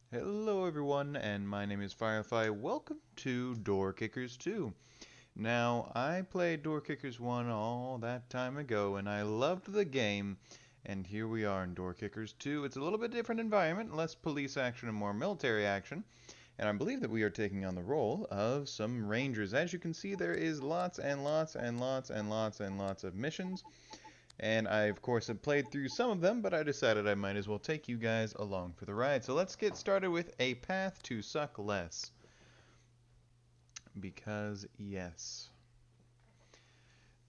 Hello everyone, and my name is Firefly. Welcome to Doorkickers 2. Now, I played Doorkickers 1 all that time ago, and I loved the game. And here we are in Doorkickers 2. It's a little bit different environment, less police action and more military action. And I believe that we are taking on the role of some rangers. As you can see, there is lots and lots and lots and lots and lots of missions. And I, of course, have played through some of them, but I decided I might as well take you guys along for the ride. So let's get started with A Path to Suck Less. Because, yes.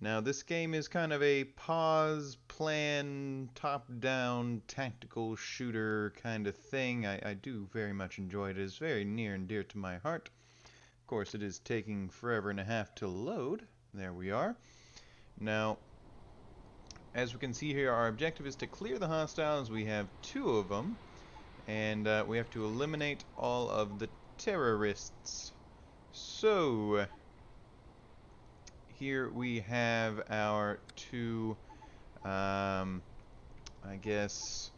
Now, this game is kind of a pause, plan, top-down, tactical shooter kind of thing. I do very much enjoy it. It is very near and dear to my heart. Of course, it is taking forever and a half to load. There we are. Now, as we can see here, our objective is to clear the hostiles. We have two of them, and we have to eliminate all of the terrorists. So, here we have our two, I guess,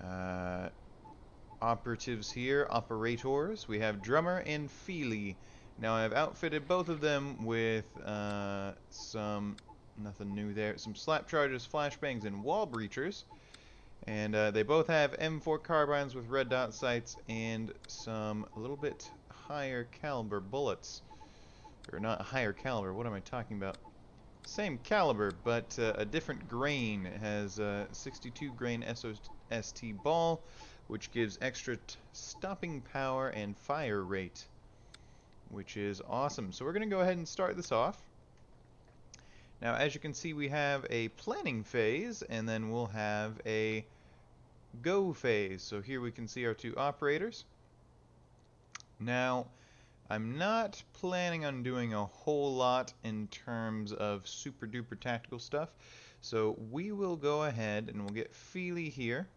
uh, operatives here, operators. We have Drummer and Feely. Now I've outfitted both of them with nothing new there, some slap charges, flashbangs, and wall breachers. And they both have M4 carbines with red dot sights and some a little bit higher caliber bullets. Or not higher caliber, what am I talking about? Same caliber, but a different grain. It has 62 grain SOST ball, which gives extra stopping power and fire rate, which is awesome. So we're going to go ahead and start this off. Now, as you can see, we have a planning phase, and then we'll have a go phase. So here we can see our two operators. Now, I'm not planning on doing a whole lot in terms of super duper tactical stuff. So we will go ahead and we'll get Feely here.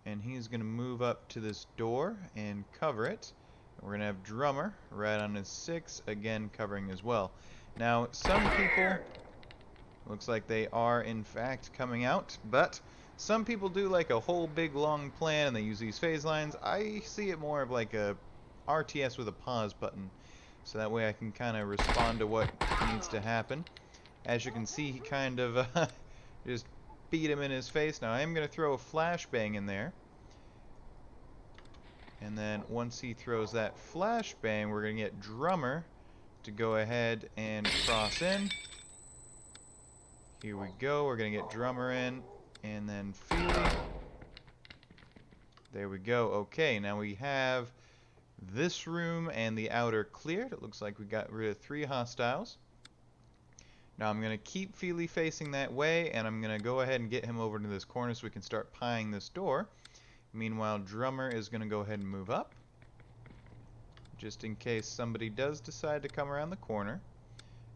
And he's going to move up to this door and cover it. We're going to have Drummer right on his 6, again covering as well. Now, some people, looks like they are in fact coming out, but some people do like a whole big long plan and they use these phase lines. I see it more of like a RTS with a pause button, so that way I can kind of respond to what needs to happen. As you can see, he kind of just beat him in his face. Now I am going to throw a flashbang in there. And then once he throws that flashbang, we're going to get Drummer to go ahead and cross in. Here we go. We're going to get Drummer in. And then Feely. There we go. Okay, now we have this room and the outer cleared. It looks like we got rid of 3 hostiles. Now I'm going to keep Feely facing that way, and I'm going to go ahead and get him over to this corner so we can start pieing this door. Meanwhile, Drummer is going to go ahead and move up, just in case somebody does decide to come around the corner.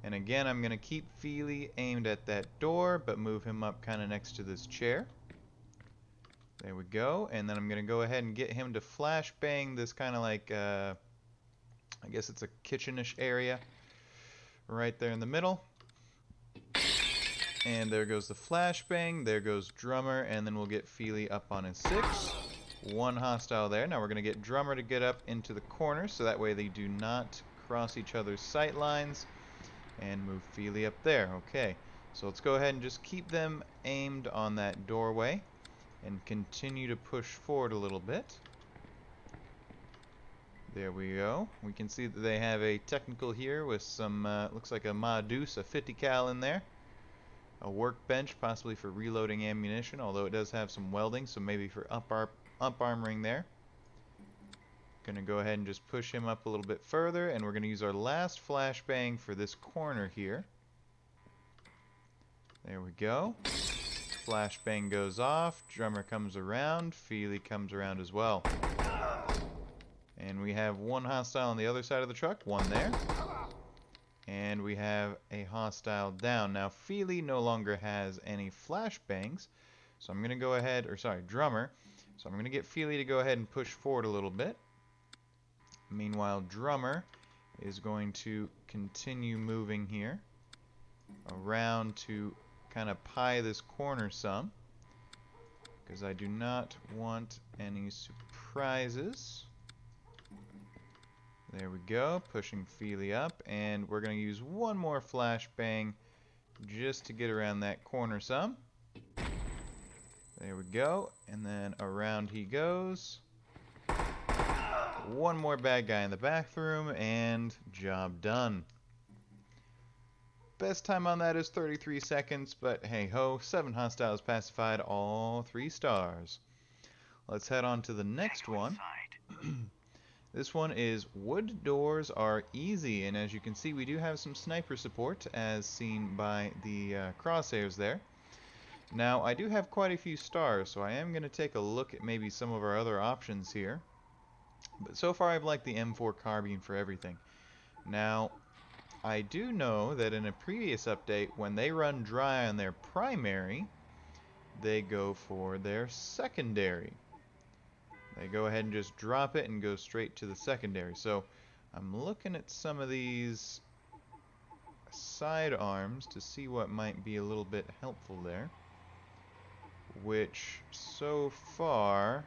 And again, I'm going to keep Feely aimed at that door, but move him up kind of next to this chair. There we go. And then I'm going to go ahead and get him to flashbang this kind of like, I guess it's a kitchenish area right there in the middle. And there goes the flashbang, there goes Drummer, and then we'll get Feely up on his 6. 1 hostile there. Now we're going to get Drummer to get up into the corner, so that way they do not cross each other's sight lines. And move Feely up there. Okay, so let's go ahead and just keep them aimed on that doorway and continue to push forward a little bit. There we go. We can see that they have a technical here with some, looks like a Ma-Deuce, a 50 cal in there. A workbench, possibly for reloading ammunition, although it does have some welding, so maybe for up-armoring there. Gonna go ahead and just push him up a little bit further, and we're gonna use our last flashbang for this corner here. There we go. Flashbang goes off, Drummer comes around, Feely comes around as well. And we have 1 hostile on the other side of the truck, 1 there. And we have a hostile down. Now, Feely no longer has any flashbangs, so I'm going to go ahead, or sorry, Drummer. So I'm going to get Feely to go ahead and push forward a little bit. Meanwhile, Drummer is going to continue moving here around to kind of pie this corner some. because I do not want any surprises. There we go, pushing Feely up, and we're going to use one more flashbang just to get around that corner some. There we go, and then around he goes. One more bad guy in the bathroom, and job done. Best time on that is 33 seconds, but hey ho, 7 hostiles pacified, all 3 stars. Let's head on to the next one. This one is wood doors are easy, and as you can see we do have some sniper support as seen by the crosshairs there. Now I do have quite a few stars, so I am going to take a look at maybe some of our other options here. But so far I've liked the M4 carbine for everything. Now I do know that in a previous update, when they run dry on their primary, they go for their secondary. They go ahead and just drop it and go straight to the secondary. So I'm looking at some of these sidearms to see what might be a little bit helpful there. Which so far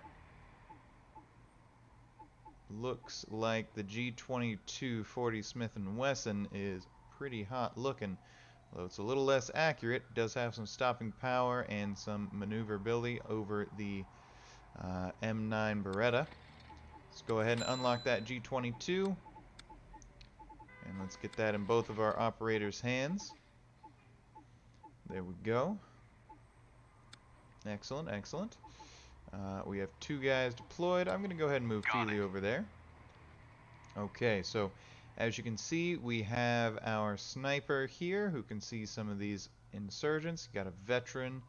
looks like the G22 40 Smith & Wesson is pretty hot looking. Although it's a little less accurate, it does have some stopping power and some maneuverability over the M9 Beretta. Let's go ahead and unlock that G22. And let's get that in both of our operators' hands. There we go. Excellent, excellent. We have 2 guys deployed. I'm going to go ahead and move Feely over there. Okay, so as you can see, we have our sniper here who can see some of these insurgents. Got a veteran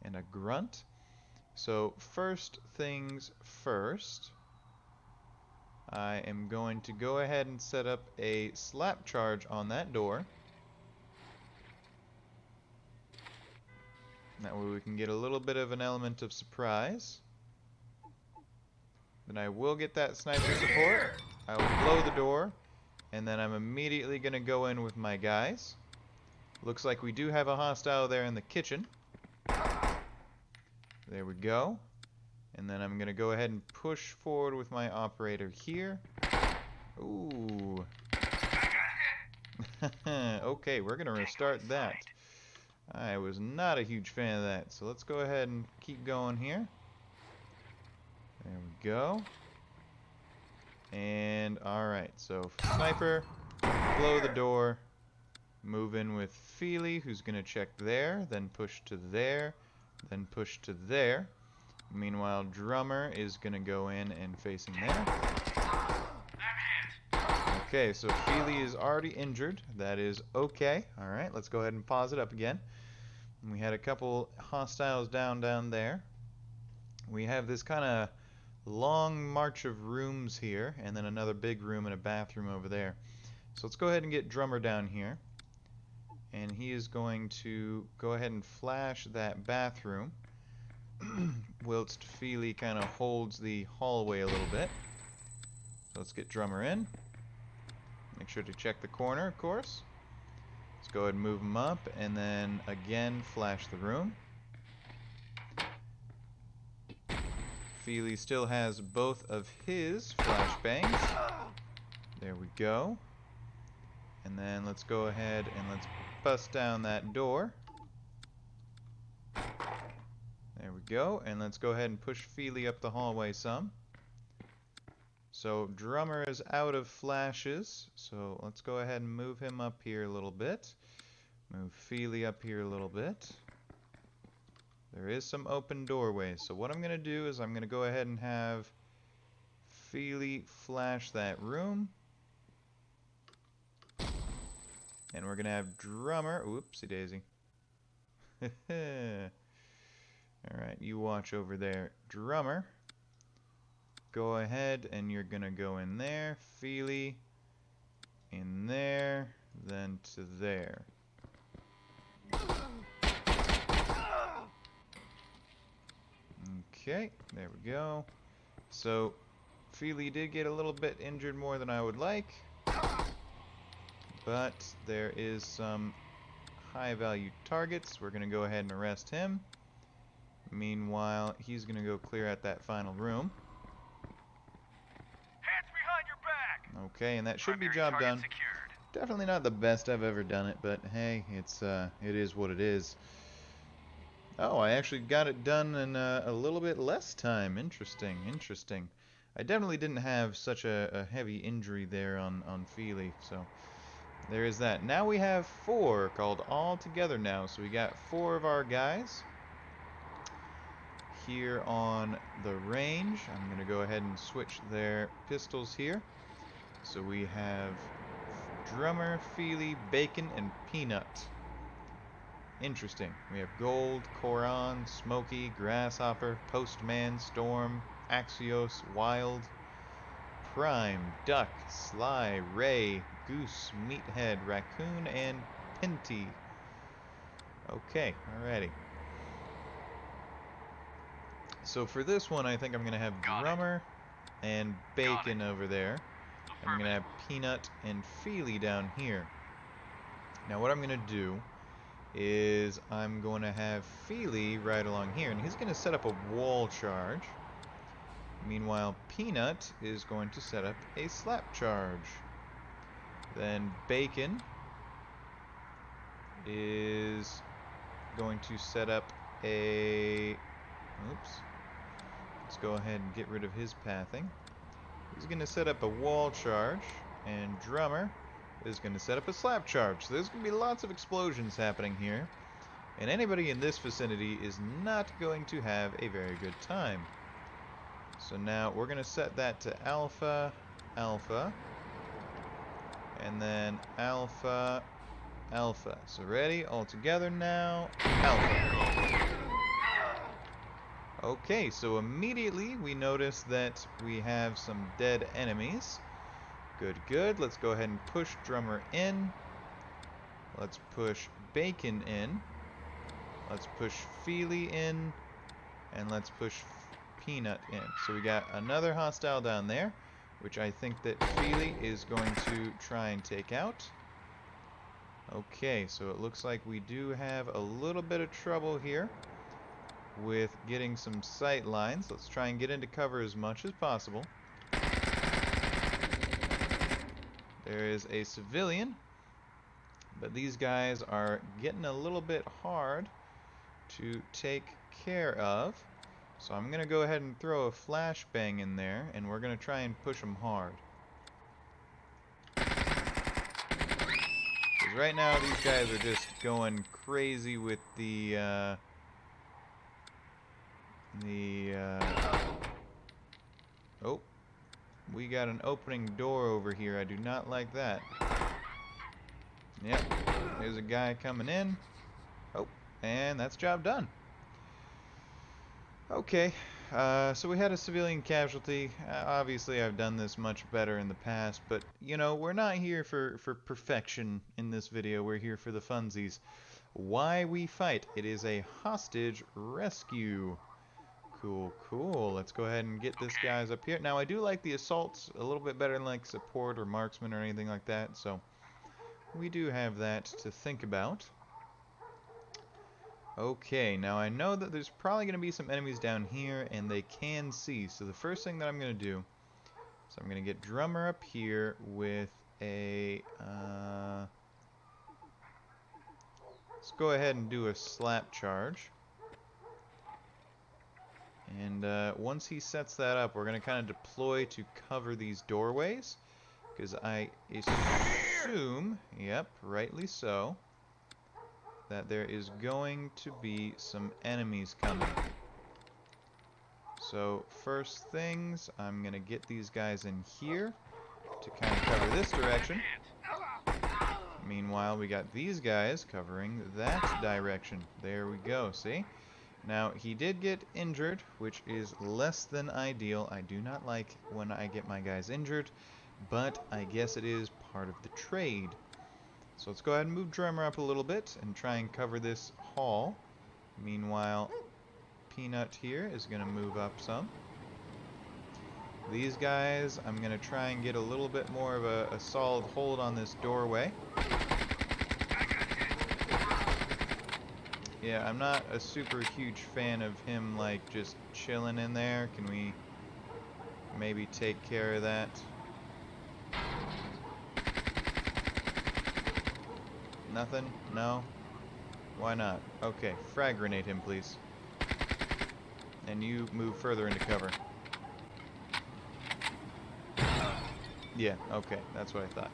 and a grunt. So first things first, I am going to go ahead and set up a slap charge on that door. That way we can get a little bit of an element of surprise. Then I will get that sniper support. I will blow the door, and then I'm immediately going to go in with my guys. Looks like we do have a hostile there in the kitchen. There we go. And then I'm going to go ahead and push forward with my operator here. Ooh. Okay, we're going to restart that. I was not a huge fan of that, so let's go ahead and keep going here. There we go. And alright, so sniper, blow the door, move in with Feely, who's going to check there, then push to there, then push to there. Meanwhile, Drummer is going to go in and facing there. Okay, so Feely is already injured. That is okay. Alright, let's go ahead and pause it up again. We had a couple hostiles down there. We have this kind of long march of rooms here, and then another big room and a bathroom over there. So let's go ahead and get Drummer down here. And he is going to go ahead and flash that bathroom, whilst Feely kind of holds the hallway a little bit. So let's get Drummer in. Make sure to check the corner, of course. Let's go ahead and move him up, and then again flash the room. Feely still has both of his flashbangs. There we go. And then let's go ahead and let's bust down that door. There we go. And let's go ahead and push Feely up the hallway some. So Drummer is out of flashes, so let's go ahead and move him up here a little bit. Move Feely up here a little bit. There is some open doorways, so what I'm going to do is I'm going to go ahead and have Feely flash that room. And we're going to have Drummer, oopsie daisy. Alright, you watch over there. Drummer, go ahead and you're going to go in there. Feely, in there, then to there. Okay, there we go. So, Feely did get a little bit injured more than I would like. But there is some high value targets. We're going to go ahead and arrest him. Meanwhile, he's gonna go clear out that final room. Hands behind your back. Okay, and that should be Primary job target done. secured. Definitely not the best I've ever done it, but hey, it is what it is. Oh, I actually got it done in a little bit less time. Interesting, interesting. I definitely didn't have such a heavy injury there on Feely, so there is that. Now we have 4 called all together now, so we got 4 of our guys here on the range. I'm going to go ahead and switch their pistols here. So we have Drummer, Feely, Bacon, and Peanut. Interesting. We have Gold, Coron, Smoky, Grasshopper, Postman, Storm, Axios, Wild, Prime, Duck, Sly, Ray, Goose, Meathead, Raccoon, and Pinty. Okay, alrighty. So for this one, I think I'm going to have Drummer and Bacon over there. I'm going to have Peanut and Feely down here. Now what I'm going to do is I'm going to have Feely right along here, and he's going to set up a wall charge. Meanwhile, Peanut is going to set up a slap charge. Then Bacon is going to set up a... Oops. Let's go ahead and get rid of his pathing. He's going to set up a wall charge, and Drummer is going to set up a slap charge. So there's going to be lots of explosions happening here, and anybody in this vicinity is not going to have a very good time. So now we're going to set that to Alpha, Alpha, and then Alpha, Alpha. So ready? All together now. Alpha. Okay, so immediately we notice that we have some dead enemies. Good, good. Let's go ahead and push Drummer in. Let's push Bacon in. Let's push Feely in. And let's push Peanut in. So we got another hostile down there, which I think that Feely is going to try and take out. Okay, so it looks like we do have a little bit of trouble here with getting some sight lines. Let's try and get into cover as much as possible. There is a civilian, but these guys are getting a little bit hard to take care of. So I'm going to go ahead and throw a flashbang in there, and we're going to try and push them hard. Because right now these guys are just going crazy with the oh, we got an opening door over here. I do not like that. Yep, there's a guy coming in. Oh, and that's job done. Okay, so we had a civilian casualty. Obviously, I've done this much better in the past, but, you know, we're not here for perfection in this video. We're here for the funsies. Why we fight? It is a hostage rescue. Cool, cool. Let's go ahead and get this guys up here. Now, I do like the assaults a little bit better than, like, support or marksman or anything like that, so we do have that to think about. Okay, now I know that there's probably going to be some enemies down here, and they can see. So the first thing that I'm going to do is I'm going to get Drummer up here with a... let's go ahead and do a slap charge. And once he sets that up, we're going to kind of deploy to cover these doorways. Because I assume, yep, rightly so, that there is going to be some enemies coming. So first things, I'm going to get these guys in here to kind of cover this direction. Meanwhile, we got these guys covering that direction. There we go, see? Now, he did get injured, which is less than ideal. I do not like when I get my guys injured, but I guess it is part of the trade. So let's go ahead and move Drummer up a little bit and try and cover this hall. Meanwhile, Peanut here is going to move up some. These guys, I'm going to try and get a little bit more of a solid hold on this doorway. Yeah, I'm not a super huge fan of him, like, just chilling in there. Can we maybe take care of that? Nothing? No? Why not? Okay, frag grenade him, please. And you move further into cover. Yeah, okay, that's what I thought.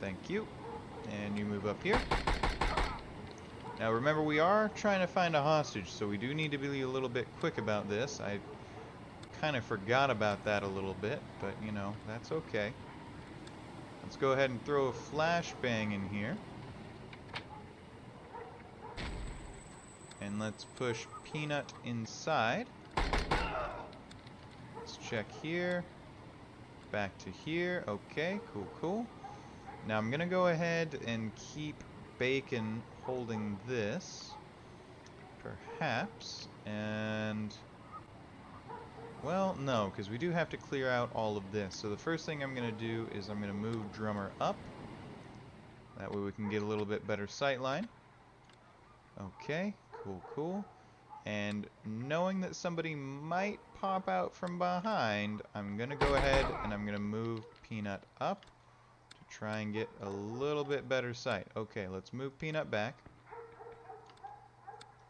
Thank you. And you move up here. Now remember, we are trying to find a hostage, so we do need to be a little bit quick about this. I kind of forgot about that a little bit, but you know, that's okay. Let's go ahead and throw a flashbang in here. And let's push Peanut inside. Let's check here. Back to here. Okay, cool, cool. Now I'm gonna go ahead and keep Bacon holding this. Perhaps. And... well, no, because we do have to clear out all of this. So the first thing I'm gonna do is I'm gonna move Drummer up. That way we can get a little bit better sight line. Okay, cool, cool. And knowing that somebody might pop out from behind, I'm gonna go ahead and I'm gonna move Peanut up to try and get a little bit better sight. Okay, let's move Peanut back.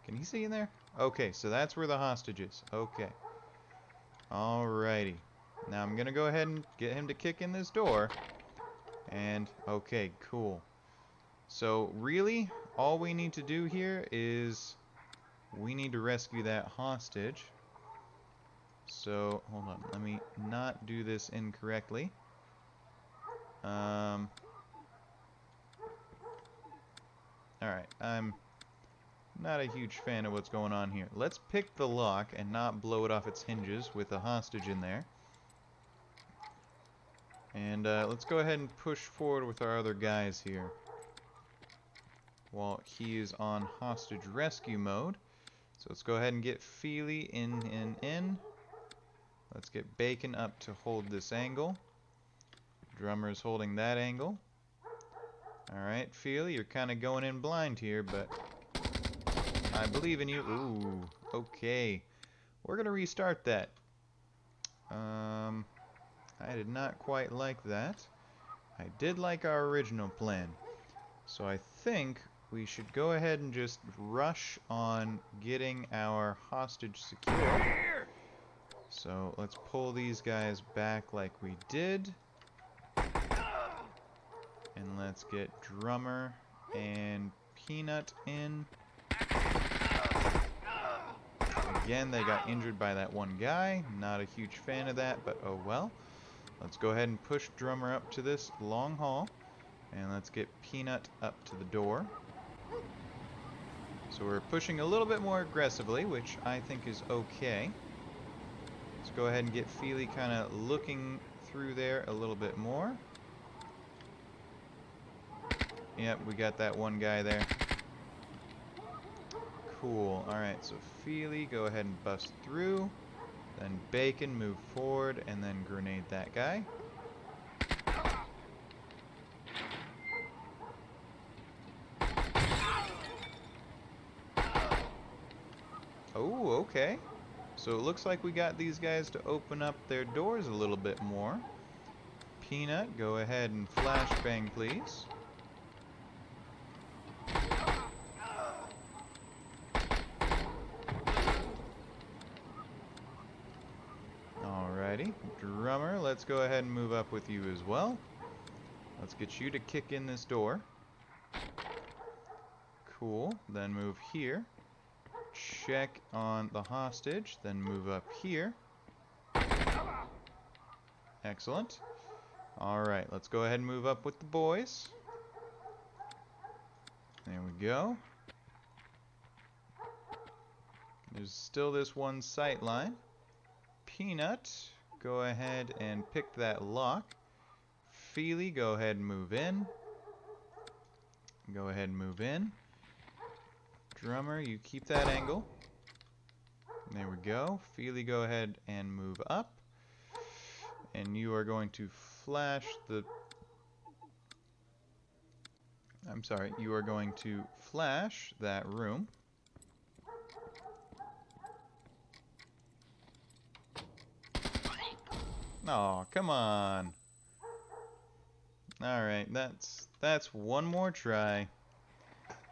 Can he see in there? Okay, so that's where the hostage is. Okay. Alrighty. Now I'm gonna go ahead and get him to kick in this door. And, okay, cool. So, really, all we need to do here is we need to rescue that hostage. So, hold on. Let me not do this incorrectly. Alright, I'm not a huge fan of what's going on here. Let's pick the lock and not blow it off its hinges with a hostage in there. And let's go ahead and push forward with our other guys here. While he is on hostage rescue mode. So let's go ahead and get Feely in. Let's get Bacon up to hold this angle. Drummer's holding that angle. Alright, Feely, you're kind of going in blind here, but I believe in you. Ooh, okay. We're going to restart that. I did not quite like that. I did like our original plan. So I think we should go ahead and just rush on getting our hostage secure. So let's pull these guys back like we did. And let's get Drummer and Peanut in. Again, they got injured by that one guy. Not a huge fan of that, but oh well. Let's go ahead and push Drummer up to this long hall. And let's get Peanut up to the door. So we're pushing a little bit more aggressively, which I think is okay. Let's go ahead and get Feely kind of looking through there a little bit more. Yep, we got that one guy there. Cool. Alright, so Feely, go ahead and bust through. Then Bacon, move forward, and then grenade that guy. Oh, okay. So it looks like we got these guys to open up their doors a little bit more. Peanut, go ahead and flashbang, please. Alrighty. Drummer, let's go ahead and move up with you as well. Let's get you to kick in this door. Cool. Then move here. Check on the hostage. Then move up here. Excellent. Alright, let's go ahead and move up with the boys. There we go. There's still this one sight line. Peanut, go ahead and pick that lock. Feely, go ahead and move in. Go ahead and move in. Drummer, you keep that angle. There we go. Feely, go ahead and move up. And you are going to flash the... I'm sorry, you are going to flash that room. Oh, come on. Alright, that's one more try.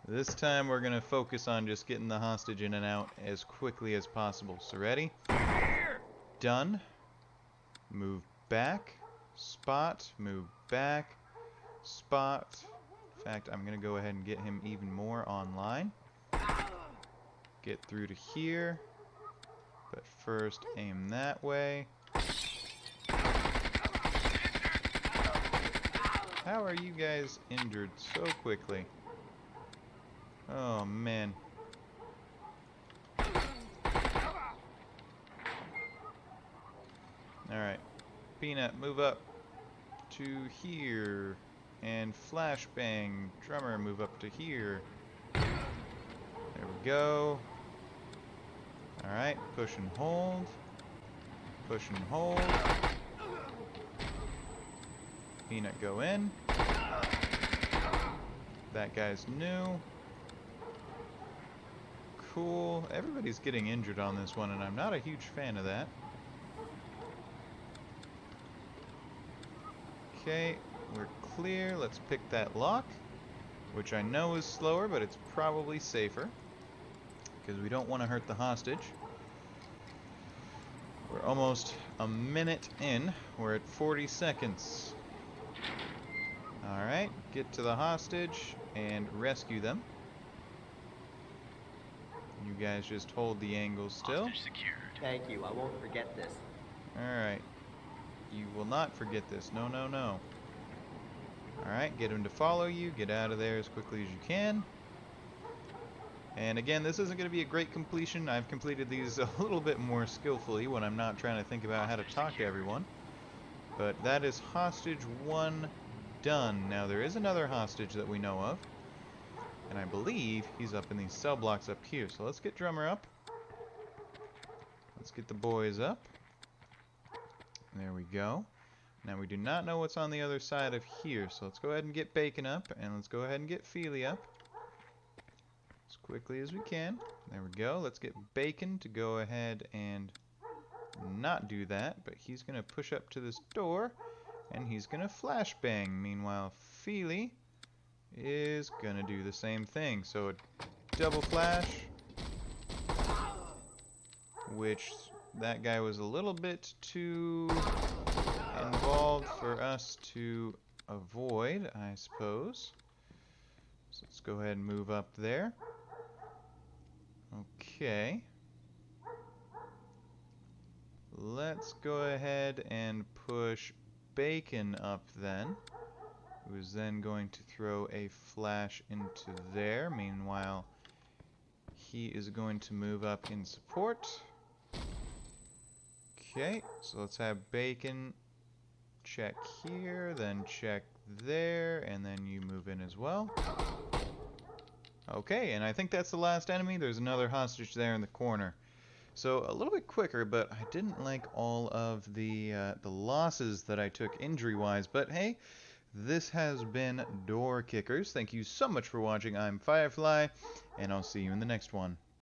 This time we're gonna focus on just getting the hostage in and out as quickly as possible. So ready? Done. Move back. Spot. Move back. Spot. In fact, I'm gonna go ahead and get him even more online. Get through to here. But first, aim that way. How are you guys injured so quickly? Oh, man. Alright. Peanut, move up to here. And flashbang. Drummer, move up to here. There we go. Alright, push and hold. Push and hold. Peanut, go in. That guy's new. Cool. Everybody's getting injured on this one, and I'm not a huge fan of that. Okay, we're clear. Let's pick that lock, which I know is slower, but it's probably safer, because we don't want to hurt the hostage. We're almost a minute in. We're at 40 seconds. Alright, get to the hostage and rescue them. You guys just hold the angle still. Hostage secured. Thank you, I won't forget this. Alright. You will not forget this. No, no, no. Alright, get him to follow you. Get out of there as quickly as you can. And again, this isn't going to be a great completion. I've completed these a little bit more skillfully when I'm not trying to think about how to talk to everyone. But that is hostage 1 done. Now, there is another hostage that we know of. And I believe he's up in these cell blocks up here. So let's get Drummer up. Let's get the boys up. There we go. Now we do not know what's on the other side of here. So let's go ahead and get Bacon up. And let's go ahead and get Feely up. As quickly as we can. There we go. Let's get Bacon to go ahead and not do that. But he's going to push up to this door. And he's going to flashbang. Meanwhile, Feely is going to do the same thing. So a double flash. Which that guy was a little bit too involved for us to avoid, I suppose. So let's go ahead and move up there. Okay. Let's go ahead and push Bacon up then. Who's then going to throw a flash into there. Meanwhile, he is going to move up in support. Okay, so let's have Bacon check here, then check there, and then you move in as well. Okay, and I think that's the last enemy. There's another hostage there in the corner. So a little bit quicker, but I didn't like all of the losses that I took injury-wise. But hey, this has been Doorkickers. Thank you so much for watching. I'm Firefly, and I'll see you in the next one.